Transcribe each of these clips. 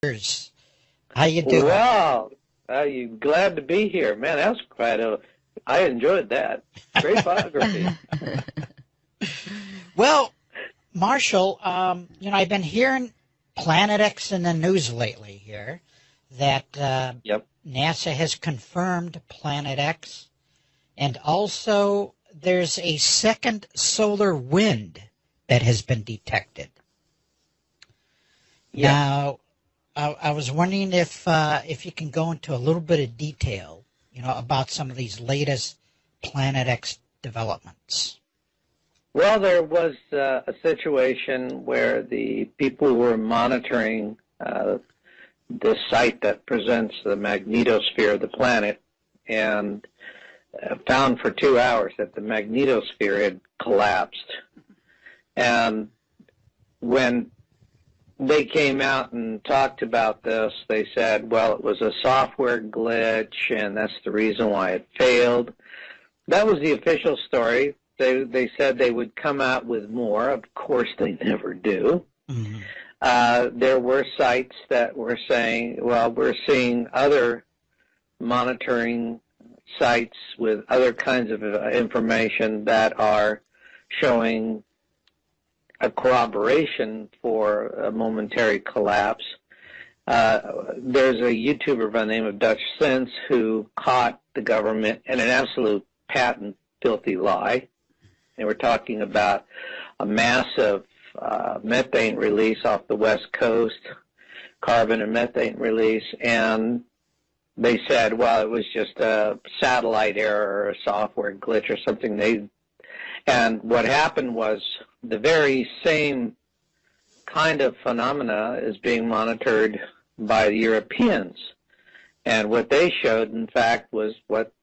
How you doing? Well, you glad to be here, man. That was I enjoyed that. Great biography. Well, Marshall, I've been hearing Planet X in the news lately here that Yep. NASA has confirmed Planet X, and also there's a second solar wind that has been detected. Yeah. Now, I was wondering if you can go into a little bit of detail, about some of these latest Planet X developments. Well, there was a situation where the people who were monitoring the site that presents the magnetosphere of the planet and found for 2 hours that the magnetosphere had collapsed. And when they came out and talked about this, they said, well, it was a software glitch, and that's the reason why it failed. That was the official story. They said they would come out with more. Of course, they never do. Mm-hmm. There were sites that were saying, well, we're seeing other monitoring sites with other kinds of information that are showing a corroboration for a momentary collapse. There's a YouTuber by the name of Dutch Sense who caught the government in an absolute patent filthy lie. They were talking about a massive methane release off the West Coast, carbon and methane release, and they said, well, it was just a satellite error or a software glitch or something. And what happened was the very same kind of phenomena is being monitored by the Europeans. And what they showed, in fact, was what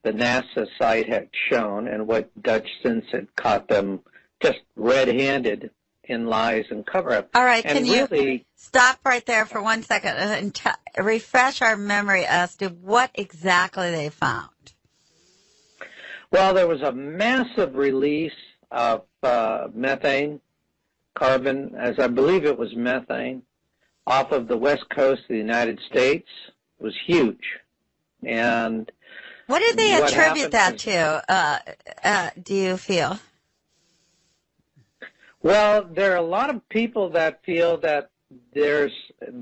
the NASA site had shown and what Dutch Sense had caught them just red-handed in lies and cover-up. All right, and can you stop right there for 1 second and refresh our memory as to what exactly they found? Well, there was a massive release of methane, carbon, as I believe it was methane, off of the west coast of the United States. It was huge. And what do they attribute that to, do you feel? Well, there are a lot of people that feel that this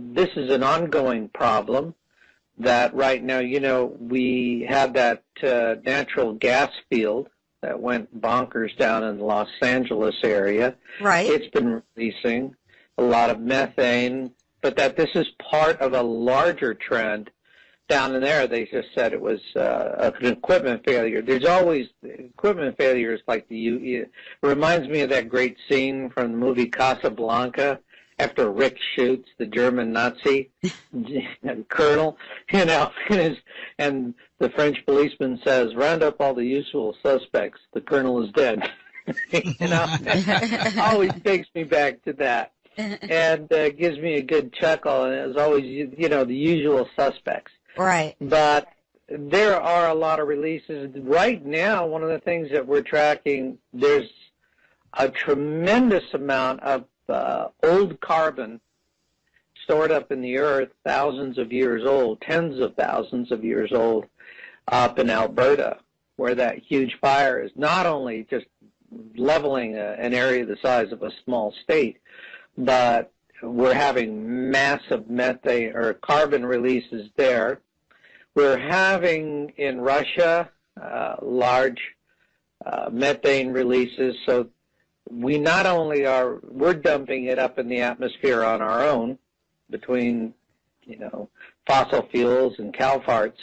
is an ongoing problem, that right now, we have that natural gas field that went bonkers down in the Los Angeles area. Right. It's been releasing a lot of methane, but that this is part of a larger trend down in there. They just said it was an equipment failure. There's always equipment failures like it reminds me of that great scene from the movie Casablanca after Rick shoots the German Nazi colonel, and the French policeman says, round up all the usual suspects. The colonel is dead. Always takes me back to that. And gives me a good chuckle, and it's always, the usual suspects. Right. But there are a lot of releases. Right now, one of the things that we're tracking, there's a tremendous amount of old carbon stored up in the earth, thousands of years old, tens of thousands of years old, up in Alberta, where that huge fire is not only just leveling an area the size of a small state, but we're having massive methane or carbon releases there. We're having in Russia large methane releases. So we not only we're dumping it up in the atmosphere on our own between, fossil fuels and cow farts.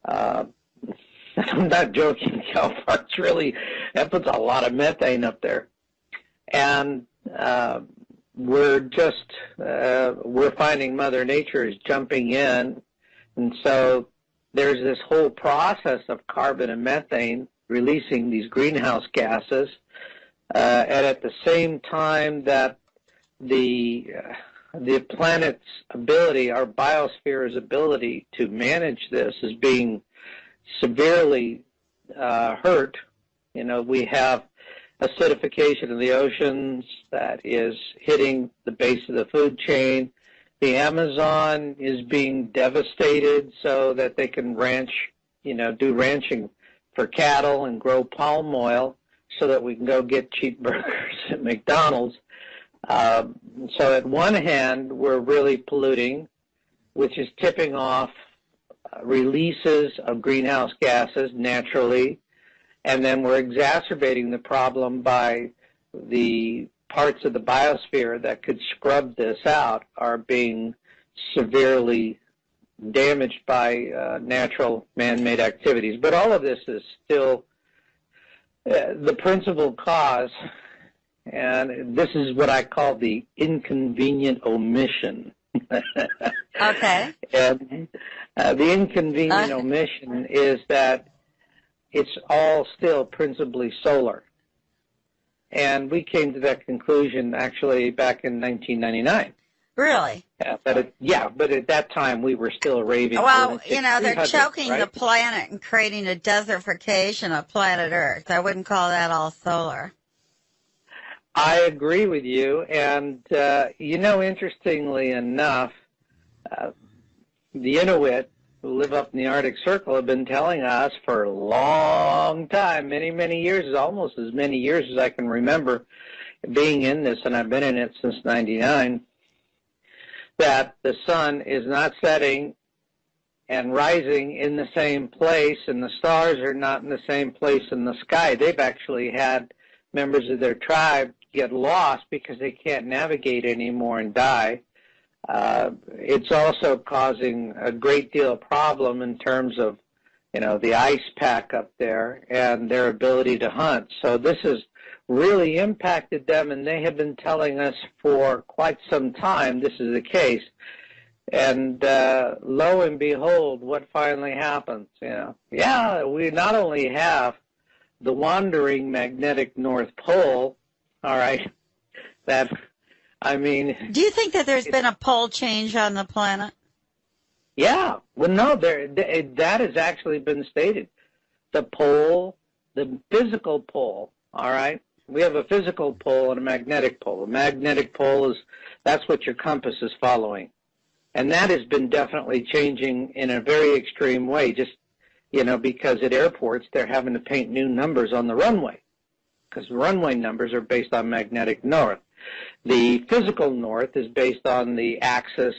I'm not joking. Cow farts really, that puts a lot of methane up there. And we're finding Mother Nature is jumping in, and so there's this whole process of carbon and methane releasing these greenhouse gases, and at the same time that the planet's ability, our biosphere's ability to manage this is being severely hurt. We have acidification of the oceans that is hitting the base of the food chain. The Amazon is being devastated so that they can ranch, do ranching for cattle and grow palm oil so that we can go get cheap burgers at McDonald's. So at one hand, we're really polluting, which is tipping off releases of greenhouse gases naturally, and then we're exacerbating the problem by the parts of the biosphere that could scrub this out are being severely damaged by natural man-made activities. But all of this is still the principal cause, and this is what I call the inconvenient omission. Okay. And the inconvenient omission is that it's all still principally solar. And we came to that conclusion actually back in 1999. Really? But at that time we were still raving. Well, they're choking right? the planet and creating a desertification of planet Earth. I wouldn't call that all solar. I agree with you. And, interestingly enough, the Inuit who live up in the Arctic Circle have been telling us for a long time, many, many years, almost as many years as I can remember being in this, and I've been in it since '99, that the sun is not setting and rising in the same place, and the stars are not in the same place in the sky. They've actually had members of their tribe get lost because they can't navigate anymore and die. It's also causing a great deal of problem in terms of, the ice pack up there and their ability to hunt. So this has really impacted them, and they have been telling us for quite some time this is the case. And lo and behold, what finally happens? We not only have the wandering magnetic North Pole, all right, do you think that there's been a pole change on the planet? Yeah. Well, no, that has actually been stated. The pole, the physical pole, all right? We have a physical pole and a magnetic pole. A magnetic pole that's what your compass is following. And that has been definitely changing in a very extreme way, just, because at airports they're having to paint new numbers on the runway because the runway numbers are based on magnetic north. The physical north is based on the axis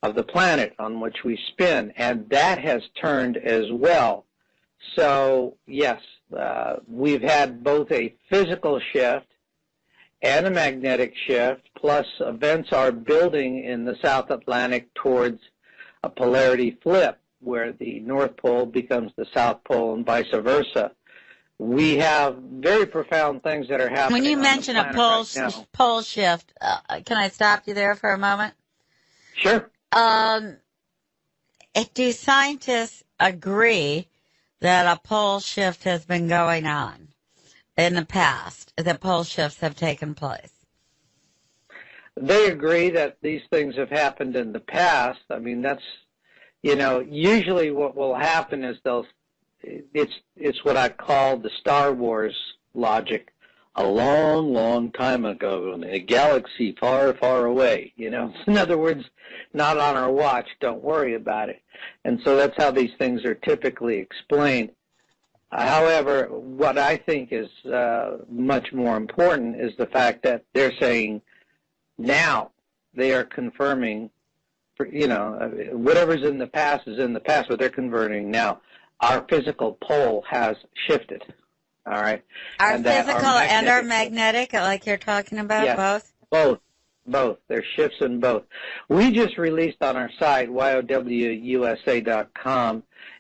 of the planet on which we spin, and that has turned as well. So, yes, we've had both a physical shift and a magnetic shift, plus events are building in the South Atlantic towards a polarity flip, where the North Pole becomes the South Pole and vice versa. We have very profound things that are happening. When you mention a pole shift, can I stop you there for a moment? Sure. Do scientists agree that a pole shift has been going on in the past, that pole shifts have taken place? They agree that these things have happened in the past. That's, usually what will happen is it's what I call the Star Wars logic. A long, long time ago in a galaxy far, far away. In other words, not on our watch. Don't worry about it. And so that's how these things are typically explained. However, what I think is much more important is the fact that they're saying now they are confirming, whatever's in the past is in the past, but they're confirming now. Our physical pole has shifted, all right? Our physical and our magnetic, like you're talking about, yes, both. There's shifts in both. We just released on our site, yowusa.com,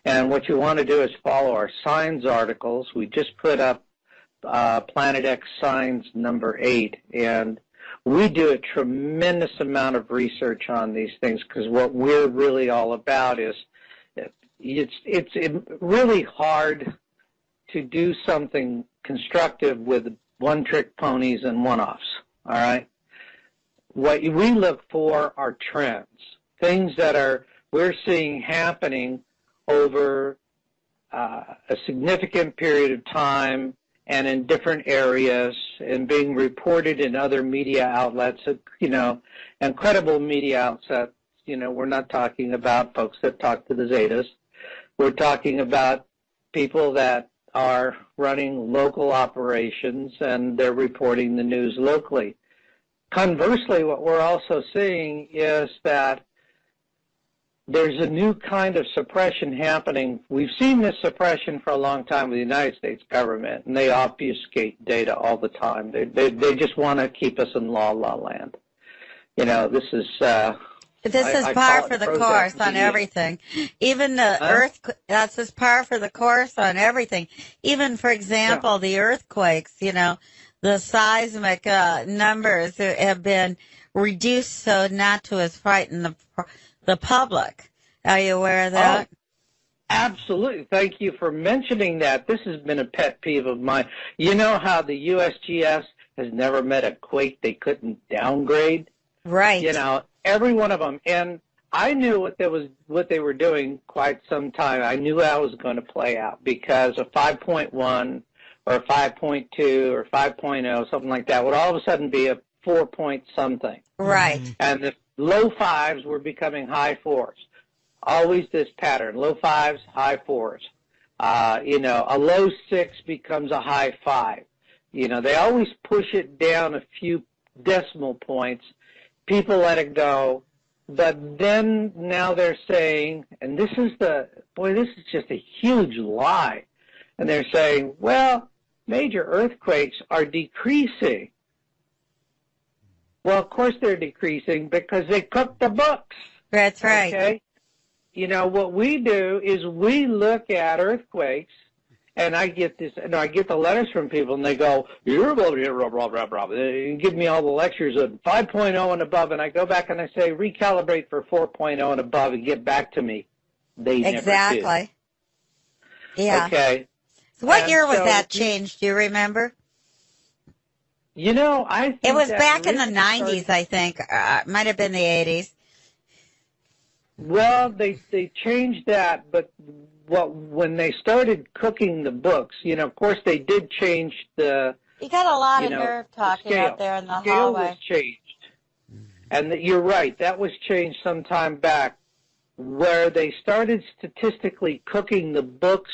and what you want to do is follow our signs articles. We just put up Planet X Signs number 8, and we do a tremendous amount of research on these things because what we're really all about is it's really hard to do something constructive with one-trick ponies and one-offs, all right? What we look for are trends, things that we're seeing happening over a significant period of time and in different areas and being reported in other media outlets, and credible media We're not talking about folks that talk to the Zetas. We're talking about people that are running local operations, and they're reporting the news locally. Conversely, what we're also seeing is that there's a new kind of suppression happening. We've seen this suppression for a long time with the United States government, and they obfuscate data all the time. They just want to keep us in la land. This is par for the course on everything. Even the that's just par for the course on everything. Even, for example, the earthquakes, the seismic numbers have been reduced so not to as frighten the public. Are you aware of that? Oh, absolutely. Thank you for mentioning that. This has been a pet peeve of mine. You know how the USGS has never met a quake they couldn't downgrade? Right. Every one of them. And I knew what they were doing quite some time. I knew how it was going to play out, because a 5.1 or a 5.2 or 5.0, something like that, would all of a sudden be a 4 point something. Right. And the low fives were becoming high fours. Always this pattern: low fives, high fours. A low 6 becomes a high 5. They always push it down a few decimal points. People let it go. But then now they're saying, and this is just a huge lie. And they're saying, well, major earthquakes are decreasing. Well, of course they're decreasing because they cook the books. That's right. Okay? What we do is we look at earthquakes, and I get the letters from people, and they go, you're blah, blah, blah, blah, blah, and give me all the lectures of 5.0 and above, and I go back and I say, recalibrate for 4.0 and above and get back to me. They never do. Exactly. Yeah. Okay. So what year was that changed? Do you remember? I think it was that back in really the 90s, I think. Might have been the 80s. Well, they changed that, but when they started cooking the books, of course they did change the. You got a lot of nerve talking out there in the scale hallway. Was changed, and you're right. That was changed some time back, where they started statistically cooking the books.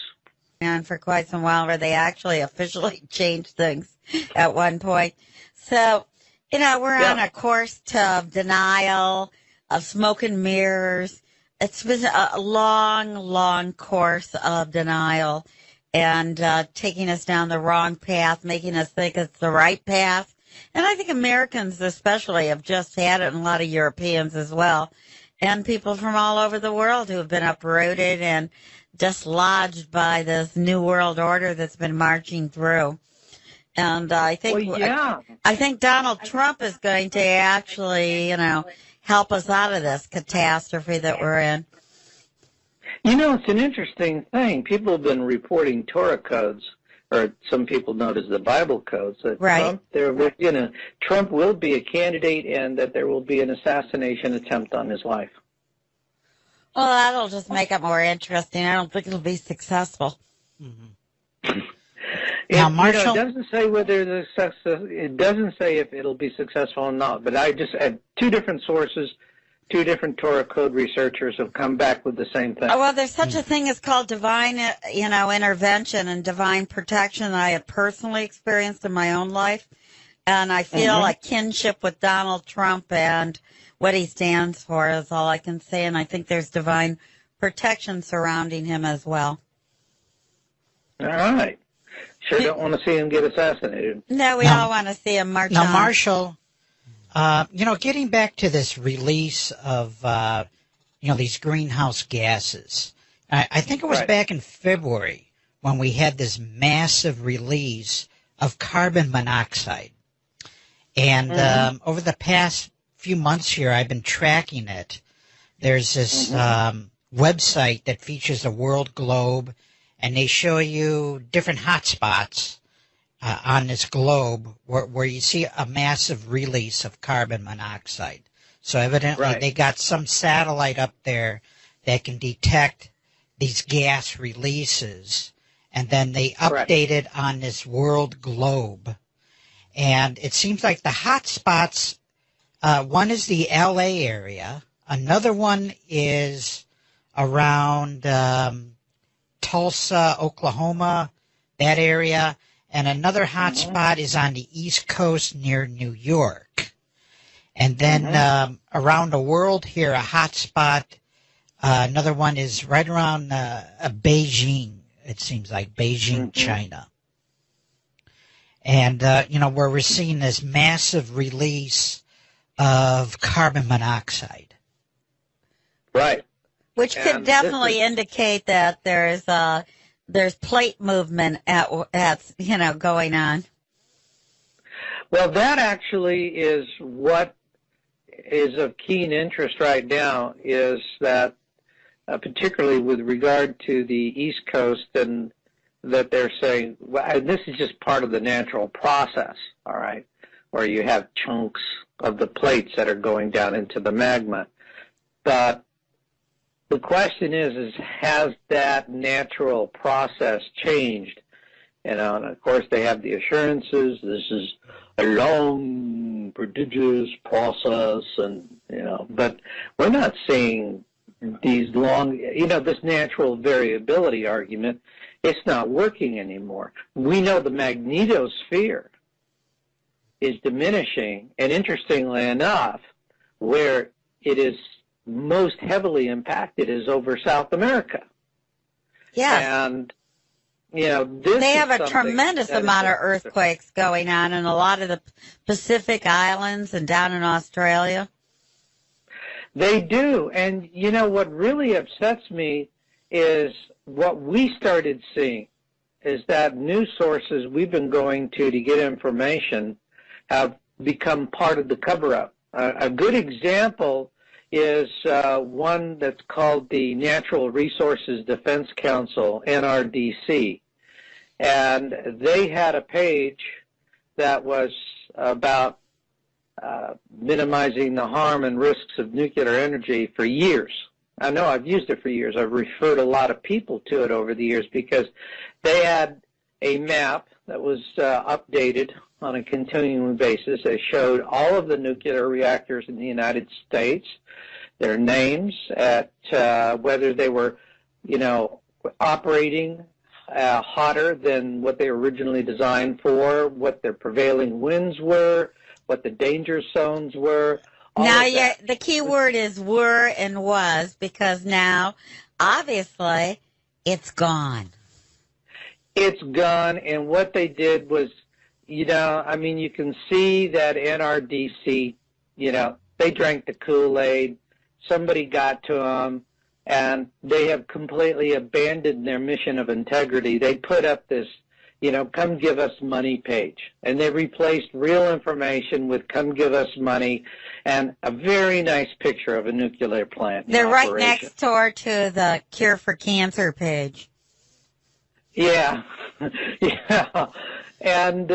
And for quite some while, where they actually officially changed things at one point. So, we're on a course to denial, of smoke and mirrors. It's been a long, long course of denial and taking us down the wrong path, making us think it's the right path. And I think Americans especially have just had it, and a lot of Europeans as well, and people from all over the world who have been uprooted and dislodged by this new world order that's been marching through. And I think I think Donald Trump is going to actually, help us out of this catastrophe that we're in. It's an interesting thing. People have been reporting Torah codes, or some people know it as the Bible codes, that right. Trump will be a candidate, and that there will be an assassination attempt on his life. Well, that'll just make it more interesting. I don't think it'll be successful. Mm-hmm. Now, Marshall, it doesn't say whether it doesn't say if it'll be successful or not. But I just had two different sources, two different Torah code researchers have come back with the same thing. Oh, well, there's such a thing as called divine, intervention and divine protection that I have personally experienced in my own life, and I feel a kinship with Donald Trump and what he stands for is all I can say, and I think there's divine protection surrounding him as well. All right. Sure don't want to see him get assassinated. No, we all want to see him march on. Now, Marshall, getting back to this release of, these greenhouse gases, I think it was back in February when we had this massive release of carbon monoxide. And over the past few months here, I've been tracking it. There's this website that features a world globe, and they show you different hotspots on this globe where you see a massive release of carbon monoxide. So evidently they got some satellite up there that can detect these gas releases, and then they update it on this world globe. And it seems like the hotspots, one is the LA area, Another one is around Tulsa, Oklahoma, that area. And another hot spot is on the East Coast near New York. And then around the world here, a hot spot, another one is right around Beijing, it seems like, Beijing, China. And, where we're seeing this massive release of carbon monoxide. Right. Which could definitely indicate that there's plate movement at going on. Well, that actually is what is of keen interest right now, is that particularly with regard to the East Coast, and that they're saying, well, and this is just part of the natural process, all right, where you have chunks of the plates that are going down into the magma. But the question is has that natural process changed? And of course they have the assurances, this is a long, prodigious process, and, but we're not seeing these long, this natural variability argument, it's not working anymore. We know the magnetosphere is diminishing, and interestingly enough, where it is most heavily impacted is over South America. Yeah. And, they have a tremendous amount of earthquakes going on in a lot of the Pacific Islands and down in Australia. They do. And, what really upsets me is what we started seeing is that news sources we've been going to get information have become part of the cover-up. A good example is one that's called the Natural Resources Defense Council, NRDC. And they had a page that was about minimizing the harm and risks of nuclear energy for years. I know I've used it for years. I've referred a lot of people to it over the years because they had a map that was updated on a continuing basis. It showed all of the nuclear reactors in the United States, their names, at whether they were, operating hotter than what they were originally designed for, what their prevailing winds were, what the danger zones were. Now, the key word is were and was, because now, obviously, it's gone. It's gone, and what they did was, you can see that NRDC, they drank the Kool-Aid, somebody got to them, and they have completely abandoned their mission of integrity. They put up this, come give us money page. And they replaced real information with come give us money and a very nice picture of a nuclear plant. They're right next door to the Cure for Cancer page. Yeah. Yeah. And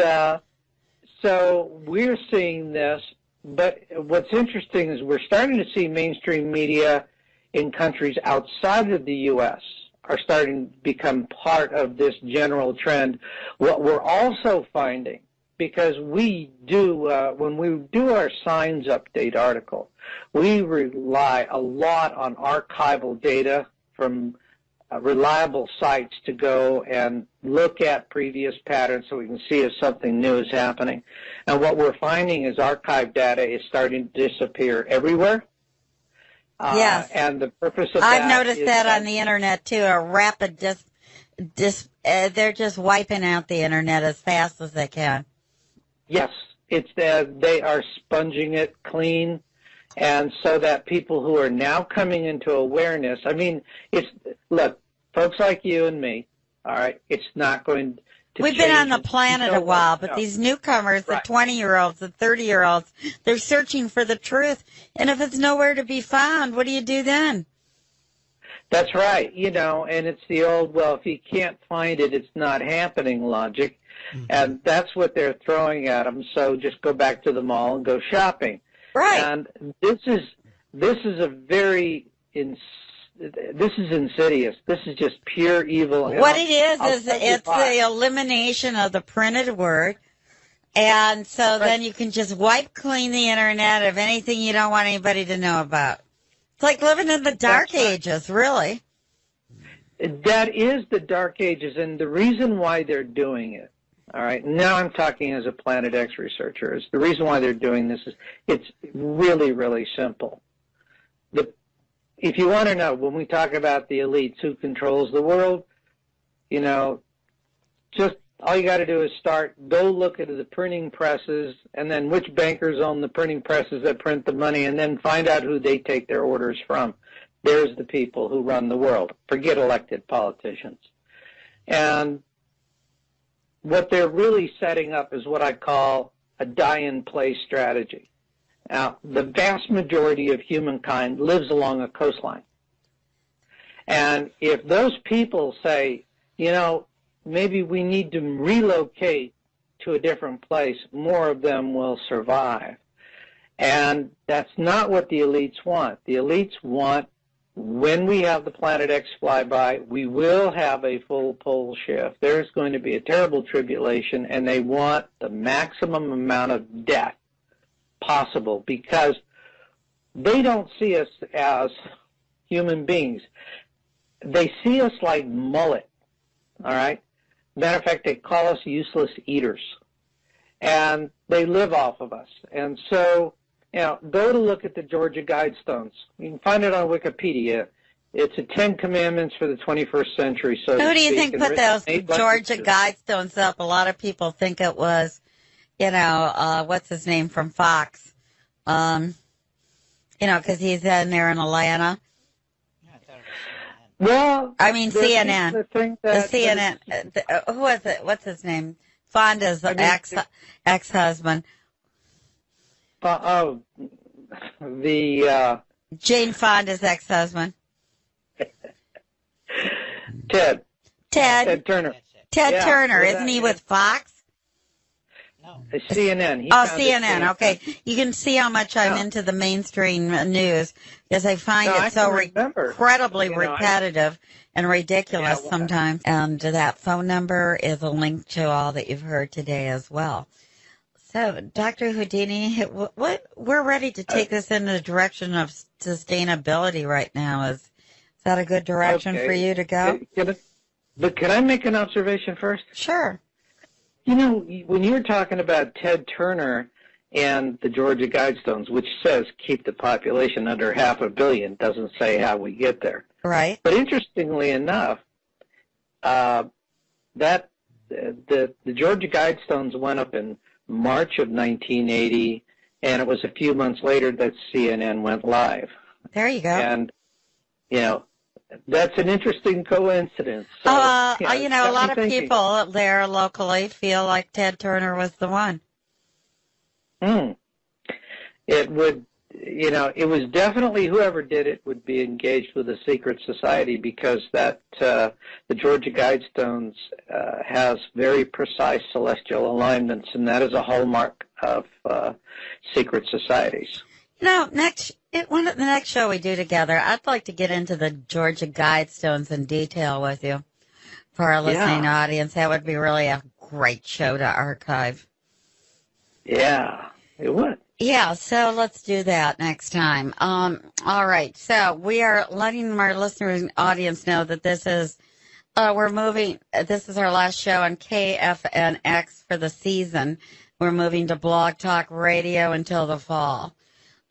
so we're seeing this. But what's interesting is we're starting to see mainstream media in countries outside of the U.S. are starting to become part of this general trend. What we're also finding, because we do, when we do our Signs Update article, we rely a lot on archival data from reliable sites to go and look at previous patterns so we can see if something new is happening. And what we're finding is archive data is starting to disappear everywhere. Yes. And the purpose of I've noticed that on the internet too, a rapid they're just wiping out the internet as fast as they can. Yes, it's they are sponging it clean, and so that people who are now coming into awareness, look, folks like you and me, all right, it's not going to We've been on the planet a while, but these newcomers, the 20-year-olds, the 30-year-olds, they're searching for the truth. And if it's nowhere to be found, what do you do then? That's right. And it's the old, well, if you can't find it, it's not happening logic. Mm-hmm. And that's what they're throwing at them. So just go back to the mall and go shopping. Right. And this is a very this is insidious. This is just pure evil. What it is it's the elimination of the printed word. And so then you can just wipe clean the internet of anything you don't want anybody to know about. It's like living in the dark ages, really. That is the dark ages, and the reason why they're doing it, all right, now I'm talking as a Planet X researcher, is the reason why they're doing this is it's really, really simple. If you want to know, when we talk about the elites, who controls the world, you know, just all you got to do is go look at the printing presses, and then which bankers own the printing presses that print the money, and then find out who they take their orders from. There's the people who run the world. Forget elected politicians. And what they're really setting up is what I call a die-in-place strategy. Now, the vast majority of humankind lives along a coastline. And if those people say, you know, maybe we need to relocate to a different place, more of them will survive. And that's not what the elites want. The elites want, when we have the Planet X flyby, we will have a full pole shift. There's going to be a terrible tribulation, and they want the maximum amount of death possible because they don't see us as human beings. They see us like mullet, all right? Matter of fact, they call us useless eaters, and they live off of us. And so, you know, go to look at the Georgia Guidestones. You can find it on Wikipedia. It's the 10 Commandments for the 21st century. So who do you think put those Georgia Guidestones up? A lot of people think it was, you know, what's his name from Fox? You know, because he's in there in Atlanta. Well, I mean CNN. The CNN. Who was it? What's his name? Fonda's ex-husband. Jane Fonda's ex-husband. Ted Turner. Ted Turner, isn't he with Fox? No. CNN. CNN. Okay. You can see how much I'm into the mainstream news because I find it so incredibly repetitive and ridiculous sometimes. And that phone number is a link to all that you've heard today as well. So, Dr. Houdini, we're ready to take this in the direction of sustainability right now. Is that a good direction for you to go? But can I make an observation first? Sure. You know, when you're talking about Ted Turner and the Georgia Guidestones, which says keep the population under 500 million, doesn't say how we get there. Right. But interestingly enough, the Georgia Guidestones went up in March of 1980, and it was a few months later that CNN went live. There you go. And, you know, that's an interesting coincidence. So, you know, a lot of people there locally feel like Ted Turner was the one. It would, you know, it was definitely whoever did it would be engaged with a secret society because that the Georgia Guidestones has very precise celestial alignments, and that is a hallmark of secret societies. You know, the next show we do together, I'd like to get into the Georgia Guidestones in detail with you for our listening audience. That would be really a great show to archive. Yeah, it would. Yeah, so let's do that next time. All right, so we are letting our listeners and audience know that this is this is our last show on KFNX for the season. We're moving to Blog Talk Radio until the fall.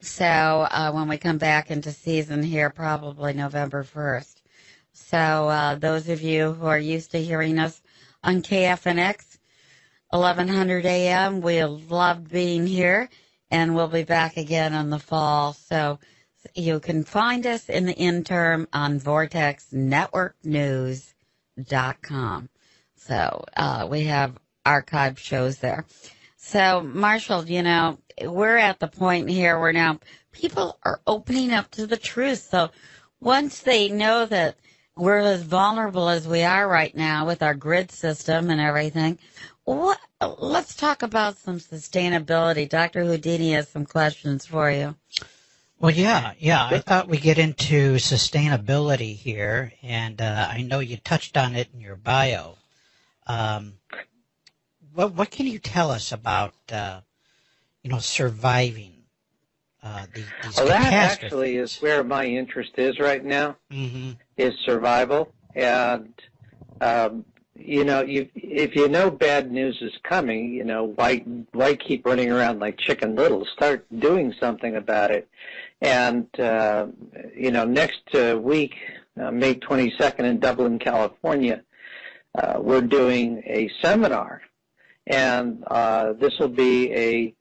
So when we come back into season here, probably November 1st. So those of you who are used to hearing us on KFNX, 1100 a.m., we love being here, and we'll be back again in the fall. So you can find us in the interim on vortexnetworknews.com. So we have archived shows there. So, Marshall, you know, we're at the point here where now people are opening up to the truth. So once they know that we're as vulnerable as we are right now with our grid system and everything, let's talk about some sustainability. Dr. Houdini has some questions for you. Well, yeah. I thought we'd get into sustainability here, and I know you touched on it in your bio. What can you tell us about, surviving these well, that catastrophes. actually is where my interest is right now, is survival. And, if you know bad news is coming, why keep running around like Chicken Little? Start doing something about it. And, next week, May 22nd in Dublin, California, we're doing a seminar. And this will be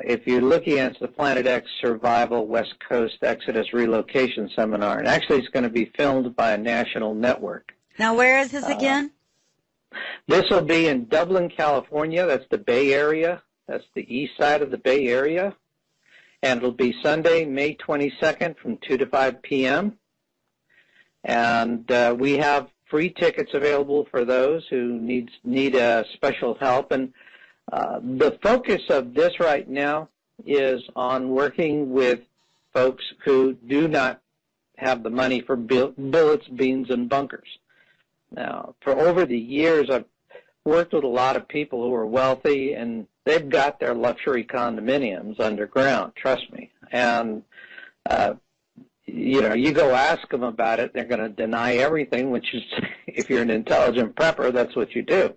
if you're looking at the Planet X Survival West Coast Exodus Relocation Seminar. And actually it's going to be filmed by a national network. Now, where is this again? This will be in Dublin, California. That's the Bay Area. That's the east side of the Bay Area. And it'll be Sunday, May 22nd from 2 to 5 p.m. And we have free tickets available for those who need special help. And the focus of this right now is on working with folks who do not have the money for billets, beans, and bunkers. Now, for over the years, I've worked with a lot of people who are wealthy, and they've got their luxury condominiums underground, trust me. And, you go ask them about it, they're going to deny everything, which is, if you're an intelligent prepper, that's what you do.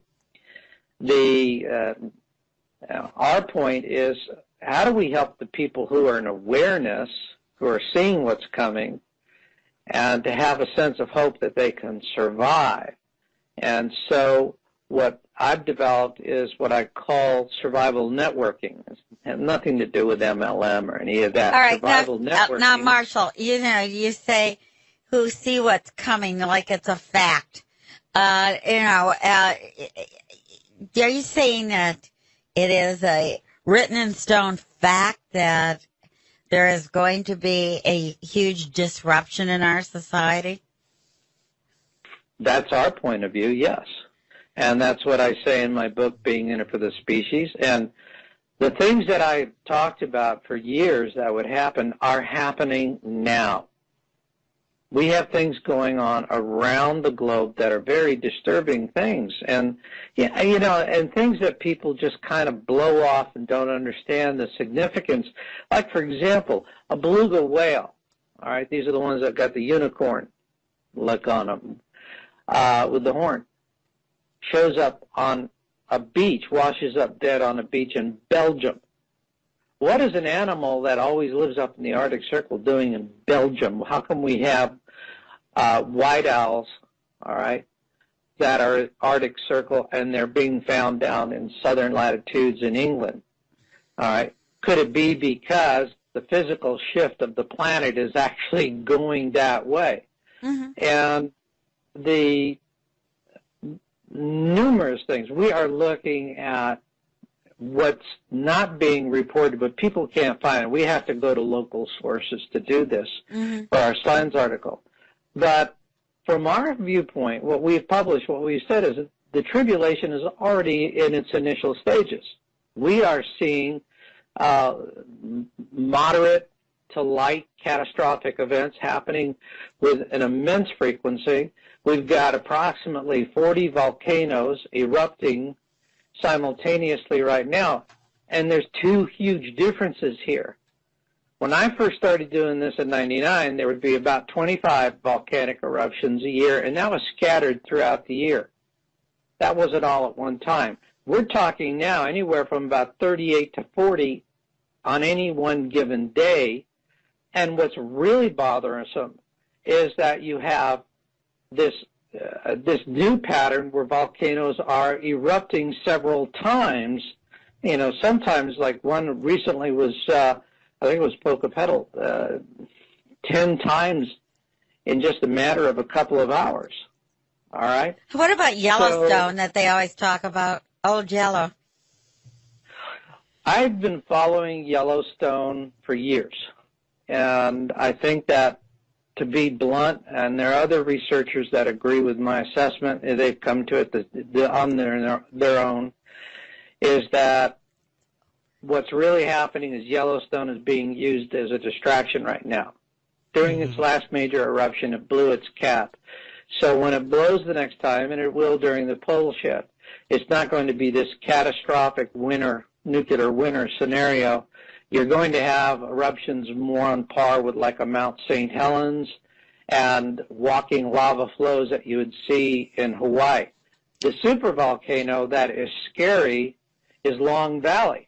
Our point is, how do we help the people who are in awareness, who are seeing what's coming, and to have a sense of hope that they can survive? And so what I've developed is what I call survival networking. It has nothing to do with MLM or any of that. All right, survival networking. Now, Marshall, you say who see what's coming like it's a fact. Are you saying that it is a written in stone fact that there is going to be a huge disruption in our society? That's our point of view, yes. And that's what I say in my book, Being in It for the Species. And the things that I talked about for years that would happen are happening now. We have things going on around the globe that are very disturbing things. And, and things that people just kind of blow off and don't understand the significance. Like, for example, a beluga whale. All right, these are the ones that got the unicorn look on them with the horn. Shows up on a beach, washes up dead on a beach in Belgium. What is an animal that always lives up in the Arctic Circle doing in Belgium? How come we have white owls, all right, that are Arctic Circle and they're being found down in southern latitudes in England? All right. Could it be because the physical shift of the planet is actually going that way? Mm-hmm. And the numerous things. We are looking at what's not being reported, but people can't find it. We have to go to local sources to do this for our Science article. But from our viewpoint, what we've published, what we've said is that the tribulation is already in its initial stages. We are seeing moderate to light catastrophic events happening with an immense frequency. We've got approximately 40 volcanoes erupting simultaneously right now, and there's two huge differences here. When I first started doing this in '99, there would be about 25 volcanic eruptions a year, and that was scattered throughout the year. That wasn't all at one time. We're talking now anywhere from about 38 to 40 on any one given day, and what's really bothersome is that you have this new pattern where volcanoes are erupting several times. Sometimes, like one recently was, I think it was Popocatépetl, 10 times in just a matter of a couple of hours. All right? What about Yellowstone that they always talk about? Old Yellow. I've been following Yellowstone for years, and I think that, to be blunt, and there are other researchers that agree with my assessment, and they've come to it on their own, is that what's really happening is Yellowstone is being used as a distraction right now. During its last major eruption, it blew its cap. So when it blows the next time, and it will during the pole shift, it's not going to be this catastrophic nuclear winter scenario. You're going to have eruptions more on par with like a Mount St. Helens and walking lava flows that you would see in Hawaii. The supervolcano that is scary is Long Valley.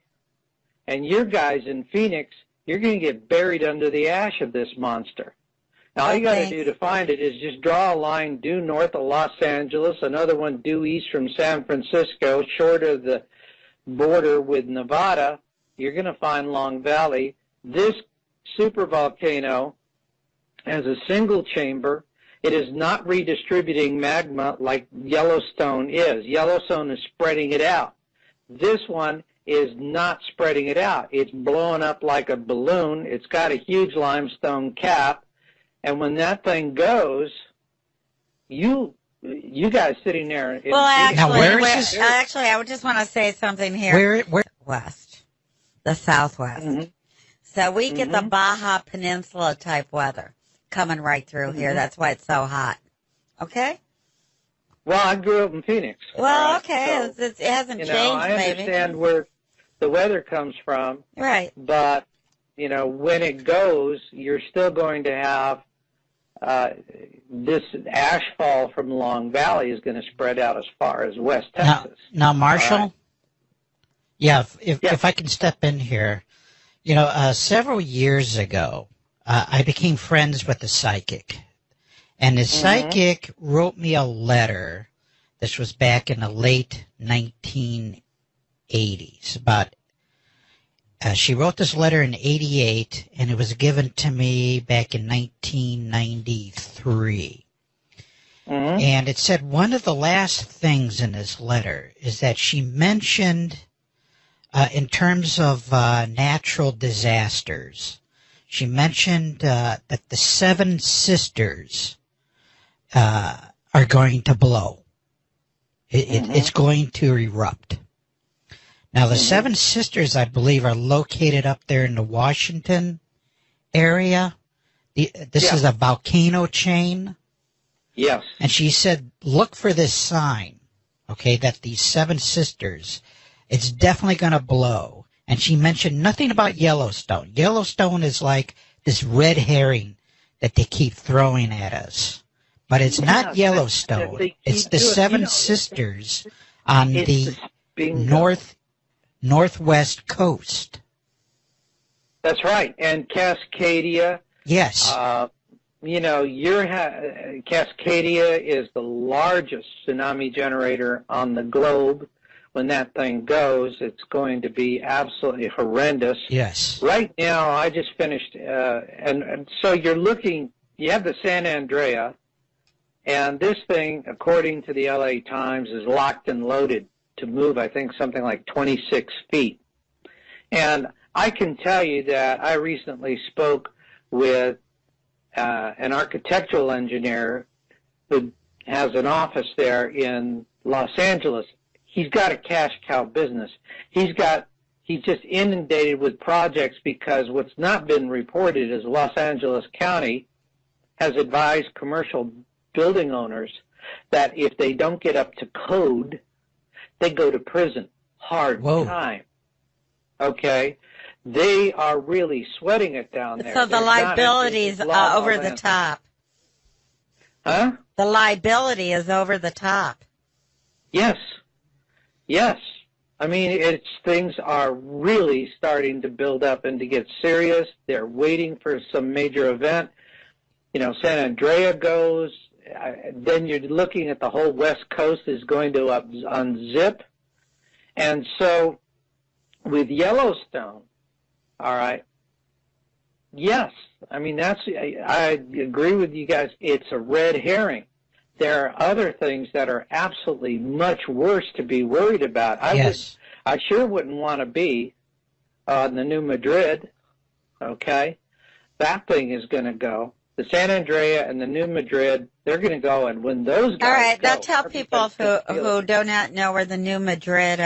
And you guys in Phoenix, you're going to get buried under the ash of this monster. Now, all you got to do to find it is just draw a line due north of Los Angeles, another one due east from San Francisco, short of the border with Nevada. You're going to find Long Valley. This supervolcano has a single chamber. It is not redistributing magma like Yellowstone is. Yellowstone is spreading it out. This one is not spreading it out. It's blowing up like a balloon. It's got a huge limestone cap. And when that thing goes, you guys sitting there. Well, actually, now where is this? Actually, I would just want to say something here. Where? West, the Southwest. Mm-hmm. So we get the Baja Peninsula type weather coming right through here. That's why it's so hot. Okay? Well, I grew up in Phoenix. Well, okay. So, it hasn't changed, I understand where the weather comes from. Right. But, when it goes, you're still going to have this ash fall from Long Valley is going to spread out as far as West Texas. Now Marshall? Right. Yeah, if I can step in here. Several years ago, I became friends with a psychic. And the psychic wrote me a letter. This was back in the late 1980s. She wrote this letter in 88, and it was given to me back in 1993. And it said one of the last things in this letter is that she mentioned, in terms of natural disasters, she mentioned that the Seven Sisters are going to blow. It's going to erupt. Now, the Seven Sisters, I believe, are located up there in the Washington area. This is a volcano chain. Yes. And she said, look for this sign, okay, that these Seven Sisters, it's definitely going to blow. And she mentioned nothing about Yellowstone. Yellowstone is like this red herring that they keep throwing at us. But it's not Yellowstone. It's the Seven Sisters on the northwest coast. That's right. And Cascadia. Yes. Cascadia is the largest tsunami generator on the globe. When that thing goes, it's going to be absolutely horrendous. Yes. Right now, I just finished, and so you have the San Andrea, and this thing, according to the LA Times, is locked and loaded to move, I think, something like 26 feet. And I can tell you that I recently spoke with an architectural engineer who has an office there in Los Angeles. He's got a cash cow business. He's just inundated with projects because what's not been reported is Los Angeles County has advised commercial building owners that if they don't get up to code, they go to prison. Hard time. Okay? They are really sweating it down there. So the liability is over the top. Huh? The liability is over the top. Yes. Yes. I mean, things are really starting to build up and to get serious. They're waiting for some major event. San Andrea goes. Then you're looking at the whole West Coast is going to unzip. And so with Yellowstone, all right, yes. I mean, I agree with you guys. It's a red herring. There are other things that are absolutely much worse to be worried about. I sure wouldn't want to be on the New Madrid, okay? That thing is going to go. The San Andrea and the New Madrid, they're going to go, and when those guys all right, go, now tell people who do not know where the New Madrid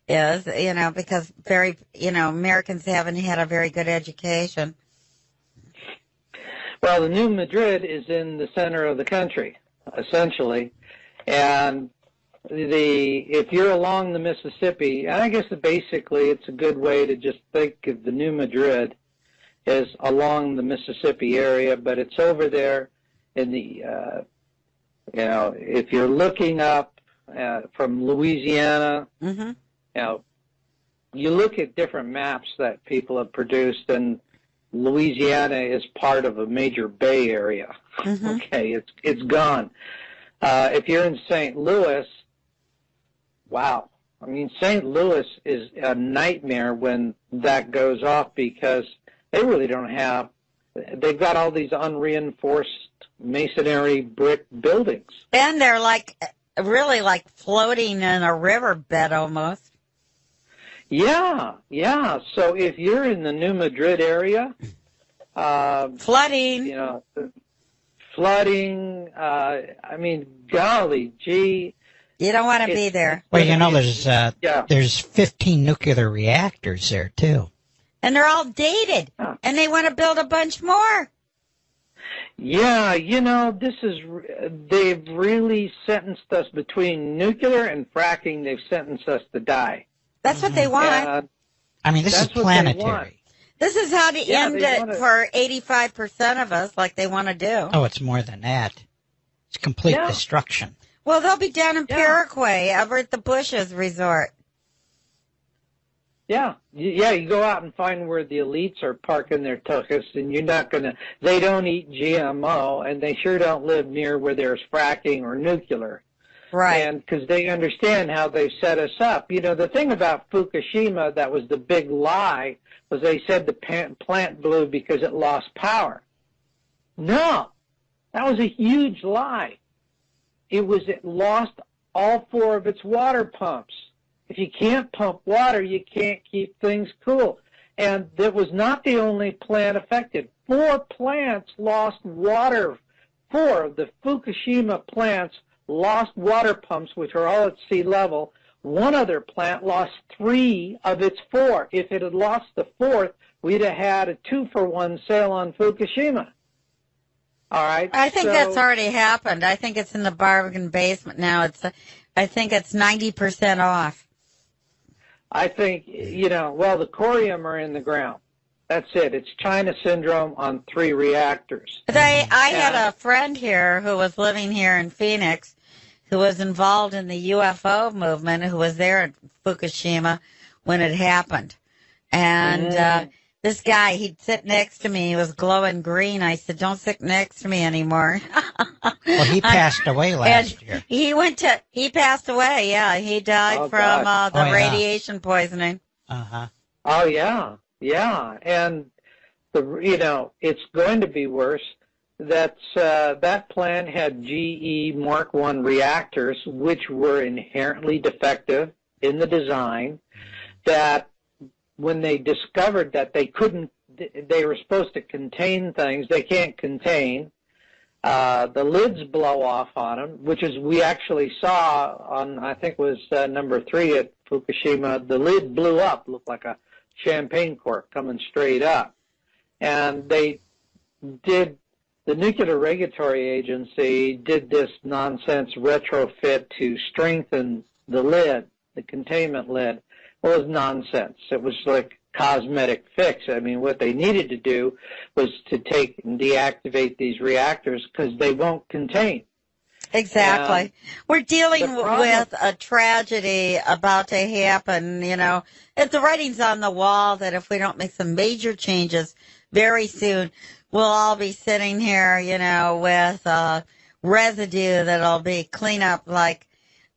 is, because Americans haven't had a very good education. Well, the New Madrid is in the center of the country, essentially, and if you're along the Mississippi, and I guess basically it's a good way to just think of the New Madrid as along the Mississippi area, but it's over there in the, if you're looking up from Louisiana, you look at different maps that people have produced, and Louisiana is part of a major bay area. Okay, it's gone. If you're in St. Louis, wow. I mean, St. Louis is a nightmare when that goes off because they really don't have, they've got all these unreinforced masonry brick buildings. And they're really like floating in a riverbed almost. Yeah. So if you're in the New Madrid area, flooding. Flooding. I mean, golly gee. You don't want to be there. Well, there's 15 nuclear reactors there too, and they're all dated, and they want to build a bunch more. Yeah, they've really sentenced us between nuclear and fracking. They've sentenced us to die. That's what they want. This is planetary. This is how to end it for 85% of us, like they want to do. Oh, it's more than that. It's complete destruction. Well, they'll be down in Paraguay, over at the Bush's resort. Yeah, you go out and find where the elites are parking their tuchus, and you're not going to, they don't eat GMO, and they sure don't live near where there's fracking or nuclear. Right. And because they understand how they set us up. The thing about Fukushima that was the big lie was they said the plant blew because it lost power. No, that was a huge lie. It lost all 4 of its water pumps. If you can't pump water, you can't keep things cool. And that was not the only plant affected. 4 plants lost water. 4 of the Fukushima plants lost water pumps, which are all at sea level. 1 other plant lost 3 of its 4. If it had lost the 4th, we'd have had a 2-for-1 sale on Fukushima. All right. I think that's already happened. I think it's in the bargain basement now. I think it's 90% off. I think, the corium are in the ground. That's it. It's China syndrome on 3 reactors. I had a friend here who was living here in Phoenix who was involved in the UFO movement, who was there at Fukushima when it happened. And this guy, he'd sit next to me. He was glowing green. I said, don't sit next to me anymore. Well, he passed away last year. He passed away, yeah. He died from the radiation poisoning. Uh-huh. Oh, yeah. Yeah. And, it's going to be worse. That plant had GE Mark I reactors, which were inherently defective in the design, that when they discovered that they were supposed to contain things they can't contain, the lids blow off on them, which is we actually saw on, I think it was number 3 at Fukushima. The lid blew up, looked like a champagne cork coming straight up. And the Nuclear Regulatory Agency did this nonsense retrofit to strengthen the lid, the containment lid. Well, it was nonsense. It was like cosmetic fix. I mean, what they needed to do was to take and deactivate these reactors because they won't contain. Exactly. We're dealing with a tragedy about to happen, If the writing's on the wall that if we don't make some major changes very soon, we'll all be sitting here, with residue that'll be cleanup like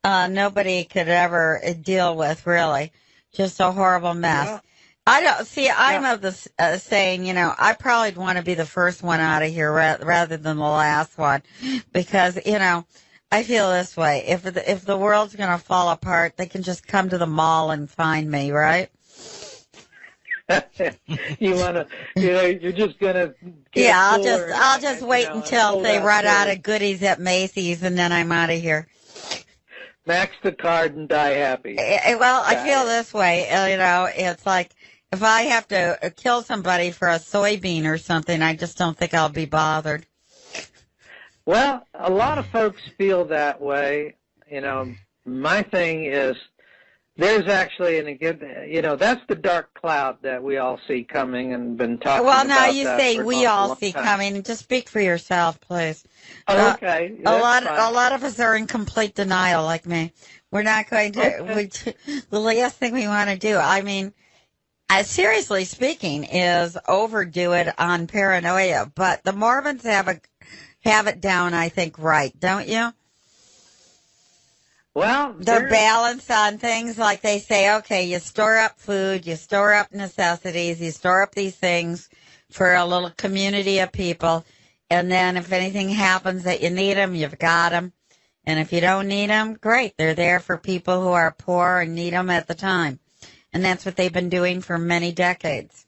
nobody could ever deal with, really. Just a horrible mess. Yeah. I'm of the saying, I probably want to be the first one out of here rather than the last one, because, I feel this way. If the world's going to fall apart, they can just come to the mall and find me, right? You're just going to. Yeah, I'll just wait until they run out of goodies at Macy's, and then I'm out of here. Max the card and die happy. Well, I feel this way. It's like if I have to kill somebody for a soybean or something, I just don't think I'll be bothered. Well, a lot of folks feel that way, my thing is there's actually, and again, that's the dark cloud that we all see coming and been talking about. Well, now you say we all see coming. Just speak for yourself, please. Okay. A lot of us are in complete denial, like me. We're not going to. Okay. The last thing we want to do, I mean, seriously speaking, is overdo it on paranoia. But the Mormons have it down, I think, right, don't you? Well, they're balanced on things like they say, okay, you store up food, you store up necessities, you store up these things for a little community of people, and then if anything happens that you need them, you've got them. And if you don't need them, great. They're there for people who are poor and need them at the time. And that's what they've been doing for many decades.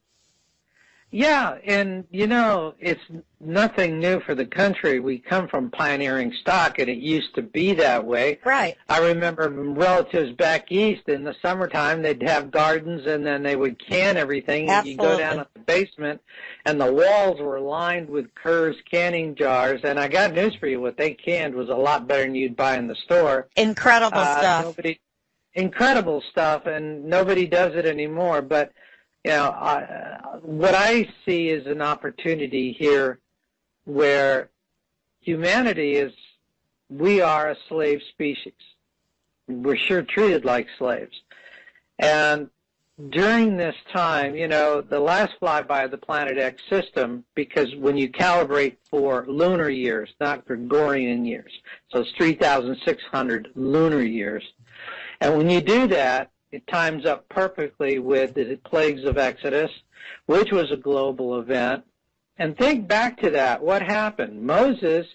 Yeah, and, it's nothing new for the country. We come from pioneering stock, and it used to be that way. Right. I remember relatives back east in the summertime, they'd have gardens, and then they would can everything. Absolutely. You go down to the basement, and the walls were lined with Kerr's canning jars. And I got news for you. What they canned was a lot better than you'd buy in the store. Incredible stuff. Incredible stuff, and nobody does it anymore. But what I see is an opportunity here where we are a slave species. We're sure treated like slaves. And during this time, the last flyby of the Planet X system, because when you calibrate for lunar years, not Gregorian years, so it's 3,600 lunar years. And when you do that, it times up perfectly with the plagues of Exodus, which was a global event. And think back to that. What happened? Moses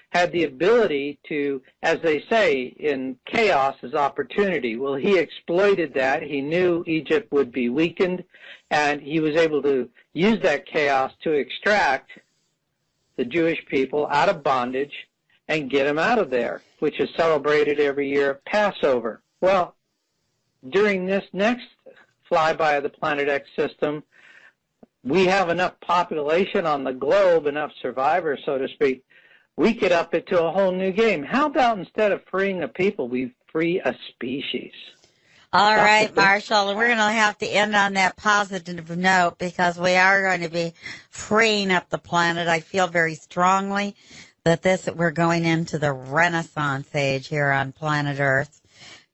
had the ability to, as they say, in chaos is opportunity. Well, he exploited that. He knew Egypt would be weakened, and he was able to use that chaos to extract the Jewish people out of bondage and get them out of there, which is celebrated every year at Passover. Well, during this next flyby of the Planet X system, we have enough population on the globe, enough survivors, so to speak, we could up it to a whole new game. How about instead of freeing a people, we free a species? All right, Marshall, we're going to have to end on that positive note because we are going to be freeing up the planet. I feel very strongly that we're going into the Renaissance age here on planet Earth.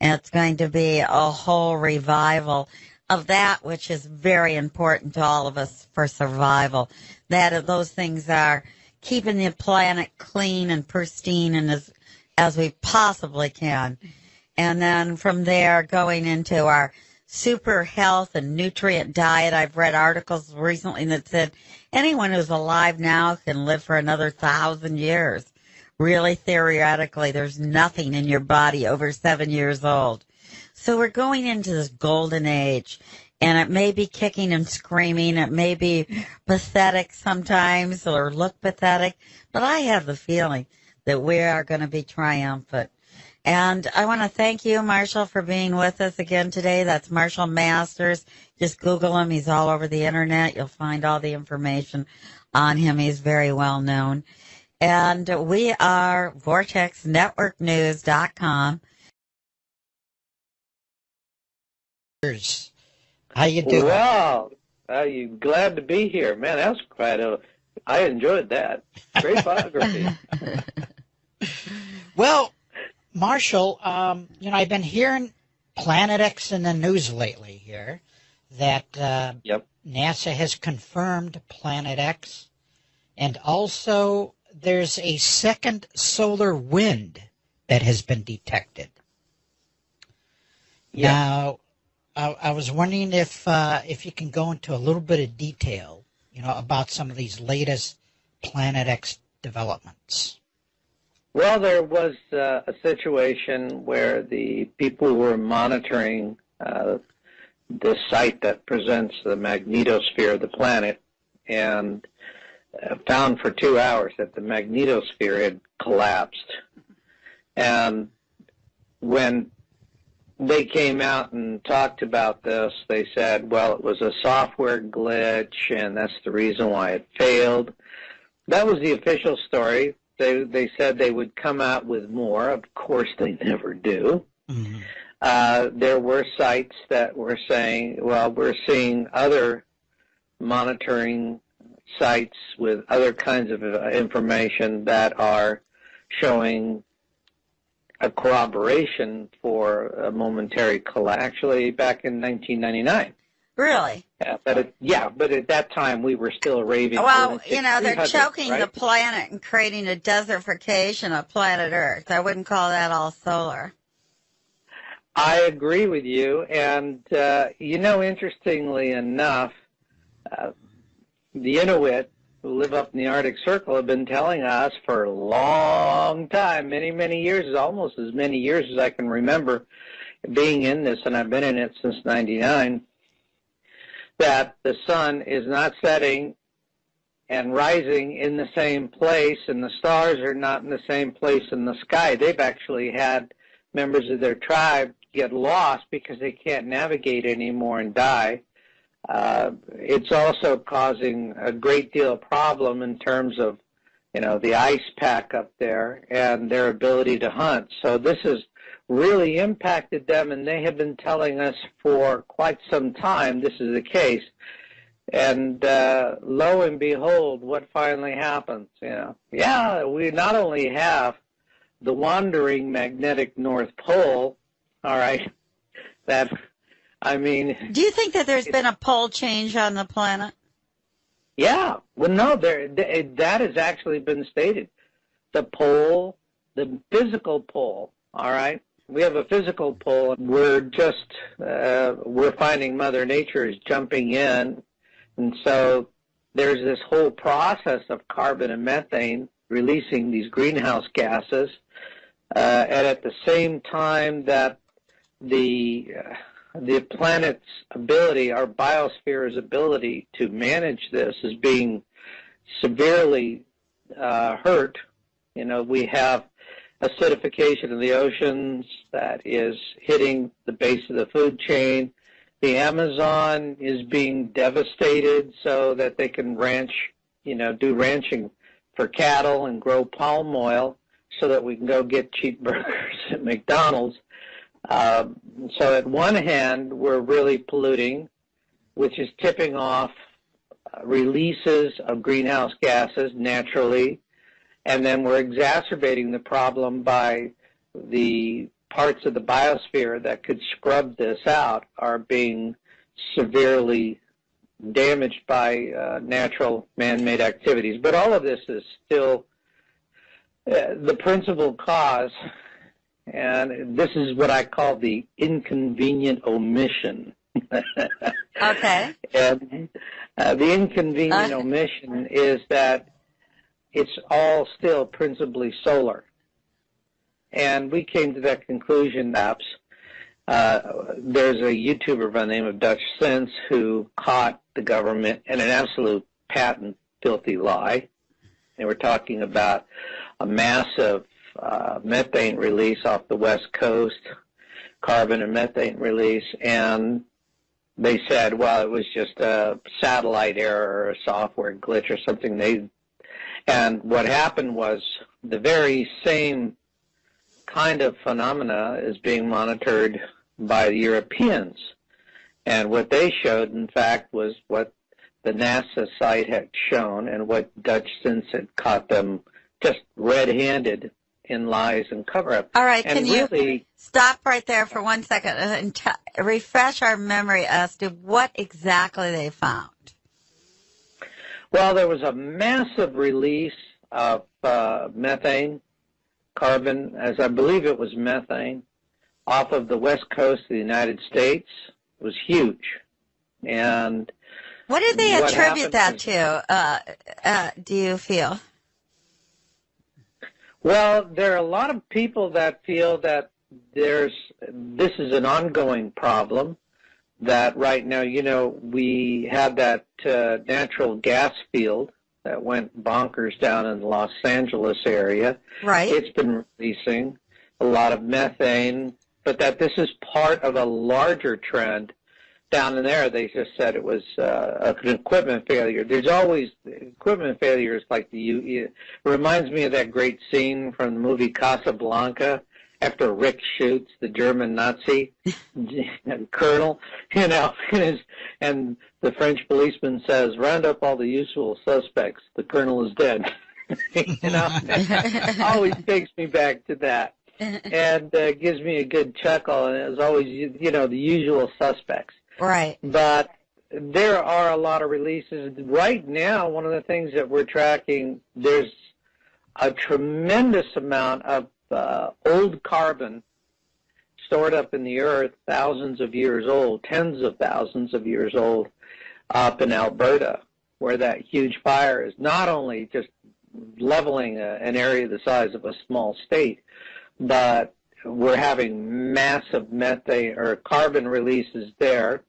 And it's going to be a whole revival of that which is very important to all of us for survival. Those things are keeping the planet clean and pristine and as we possibly can. And then from there, going into our super health and nutrient diet. I've read articles recently that said anyone who's alive now can live for another 1,000 years. Really, theoretically, there's nothing in your body over 7 years old. So we're going into this golden age, and it may be kicking and screaming. It may be pathetic sometimes or look pathetic, but I have the feeling that we are going to be triumphant. And I want to thank you, Marshall, for being with us again today. That's Marshall Masters. Just Google him. He's all over the Internet. You'll find all the information on him. He's very well known. And we are VortexNetworkNews.com. How you doing? Wow. Are you glad to be here? Man, that was I enjoyed that. Great biography. Well, Marshall, I've been hearing Planet X in the news lately here that NASA has confirmed Planet X, and also there's a second solar wind that has been detected. Yep. Now, I was wondering if you can go into a little bit of detail, about some of these latest Planet X developments. Well, there was a situation where the people were monitoring the site that presents the magnetosphere of the planet, and found for 2 hours that the magnetosphere had collapsed. And when they came out and talked about this, they said, well, it was a software glitch, and that's the reason why it failed. That was the official story. They said they would come out with more. Of course, they never do. There were sites that were saying, well, we're seeing other monitoring sites with other kinds of information that are showing a corroboration for a momentary collapse. Actually, back in 1999. Really? But at that time we were still raving. Well, they're choking the planet and creating a desertification of planet Earth. I wouldn't call that all solar. I agree with you, and interestingly enough, the Inuit who live up in the Arctic Circle have been telling us for a long time, many, many years, almost as many years as I can remember being in this, and I've been in it since '99, that the sun is not setting and rising in the same place, and the stars are not in the same place in the sky. They've actually had members of their tribe get lost because they can't navigate anymore and die. It's also causing a great deal of problem in terms of, the ice pack up there and their ability to hunt. So this has really impacted them, and they have been telling us for quite some time this is the case. And lo and behold, what finally happens? We not only have the wandering magnetic North Pole, all right, do you think that there's been a pole change on the planet? Yeah. Well, no, that has actually been stated. The pole, the physical pole, all right? We have a physical pole, and we're finding Mother Nature is jumping in, and so there's this whole process of carbon and methane releasing these greenhouse gases, and at the same time that the planet's ability, our biosphere's ability to manage this is being severely hurt. We have acidification of the oceans that is hitting the base of the food chain. The Amazon is being devastated so that they can do ranching for cattle and grow palm oil so that we can go get cheap burgers at McDonald's. So at one hand, we're really polluting, which is tipping off releases of greenhouse gases naturally, and then we're exacerbating the problem by the parts of the biosphere that could scrub this out are being severely damaged by natural man-made activities. But all of this is still the principal cause, and this is what I call the inconvenient omission. Okay. And the inconvenient omission is that it's all still principally solar. And we came to that conclusion, perhaps. There's a YouTuber by the name of Dutch Sense who caught the government in an absolute patent filthy lie. They were talking about a massive methane release off the West Coast, carbon and methane release, and they said, well, it was just a satellite error or a software glitch or something. And what happened was the very same kind of phenomena is being monitored by the Europeans. And what they showed, in fact, was what the NASA site had shown and what Dutch Sense had caught them just red-handed in lies and cover-up. All right, and can you stop right there for 1 second and refresh our memory as to what exactly they found? Well, there was a massive release of methane, carbon, as I believe it was methane, off of the west coast of the United States. It was huge. And what did they attribute that to, do you feel? Well, there are a lot of people that feel that this is an ongoing problem, that right now, we have that natural gas field that went bonkers down in the Los Angeles area. Right. It's been releasing a lot of methane, but that this is part of a larger trend down in there. They just said it was an equipment failure. There's always equipment failures like it reminds me of that great scene from the movie Casablanca. after Rick Schutz, the German Nazi colonel, you know, and the French policeman says, "Round up all the usual suspects. The colonel is dead." You know, always takes me back to that, and gives me a good chuckle. And it's always, you know, the usual suspects. Right. But there are a lot of releases right now. One of the things that we're tracking, there's a tremendous amount of old carbon stored up in the earth, thousands of years old, tens of thousands of years old, up in Alberta, where that huge fire is not only just leveling an area the size of a small state, but we're having massive methane or carbon releases there.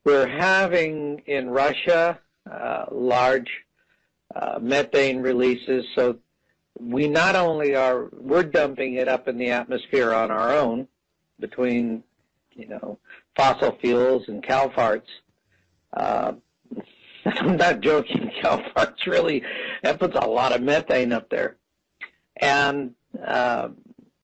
We're having in Russia large methane releases, so we not only we're dumping it up in the atmosphere on our own between, you know, fossil fuels and cow farts. I'm not joking, cow farts really, that puts a lot of methane up there. And